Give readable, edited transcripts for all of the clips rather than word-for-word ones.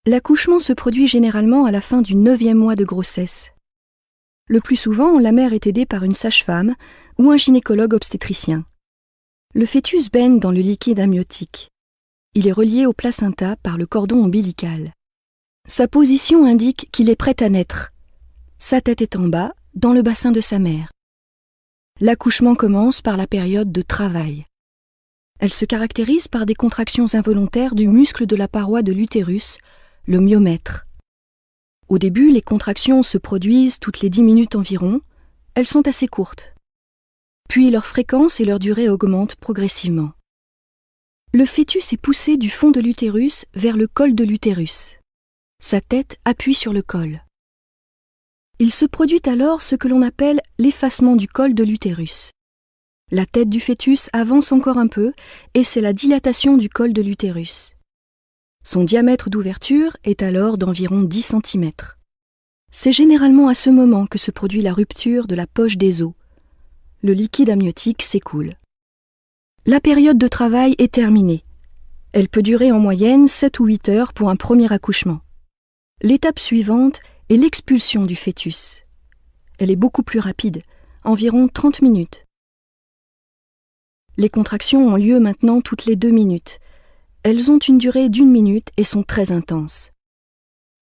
L'accouchement se produit généralement à la fin du 9e mois de grossesse. Le plus souvent, la mère est aidée par une sage-femme ou un gynécologue obstétricien. Le fœtus baigne dans le liquide amniotique. Il est relié au placenta par le cordon ombilical. Sa position indique qu'il est prêt à naître. Sa tête est en bas, dans le bassin de sa mère. L'accouchement commence par la période de travail. Elle se caractérise par des contractions involontaires du muscle de la paroi de l'utérus, le myomètre. Au début, les contractions se produisent toutes les 10 minutes environ. Elles sont assez courtes. Puis leur fréquence et leur durée augmentent progressivement. Le fœtus est poussé du fond de l'utérus vers le col de l'utérus. Sa tête appuie sur le col. Il se produit alors ce que l'on appelle l'effacement du col de l'utérus. La tête du fœtus avance encore un peu et c'est la dilatation du col de l'utérus. Son diamètre d'ouverture est alors d'environ 10 cm. C'est généralement à ce moment que se produit la rupture de la poche des os. Le liquide amniotique s'écoule. La période de travail est terminée. Elle peut durer en moyenne 7 ou 8 heures pour un premier accouchement. L'étape suivante est l'expulsion du fœtus. Elle est beaucoup plus rapide, environ 30 minutes. Les contractions ont lieu maintenant toutes les 2 minutes. Elles ont une durée d'1 minute et sont très intenses.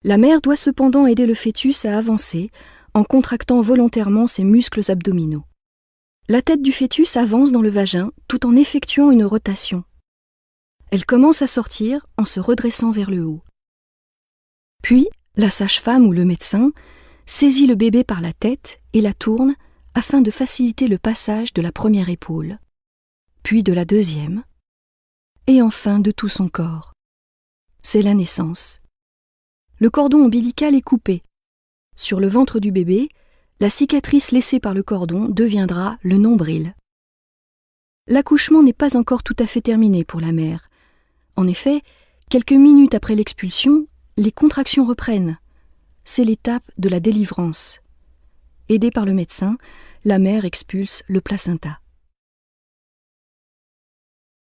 La mère doit cependant aider le fœtus à avancer en contractant volontairement ses muscles abdominaux. La tête du fœtus avance dans le vagin tout en effectuant une rotation. Elle commence à sortir en se redressant vers le haut. Puis, la sage-femme ou le médecin saisit le bébé par la tête et la tourne afin de faciliter le passage de la première épaule, puis de la deuxième, et enfin de tout son corps. C'est la naissance. Le cordon ombilical est coupé. Sur le ventre du bébé, la cicatrice laissée par le cordon deviendra le nombril. L'accouchement n'est pas encore tout à fait terminé pour la mère. En effet, quelques minutes après l'expulsion, les contractions reprennent. C'est l'étape de la délivrance. Aidée par le médecin, la mère expulse le placenta.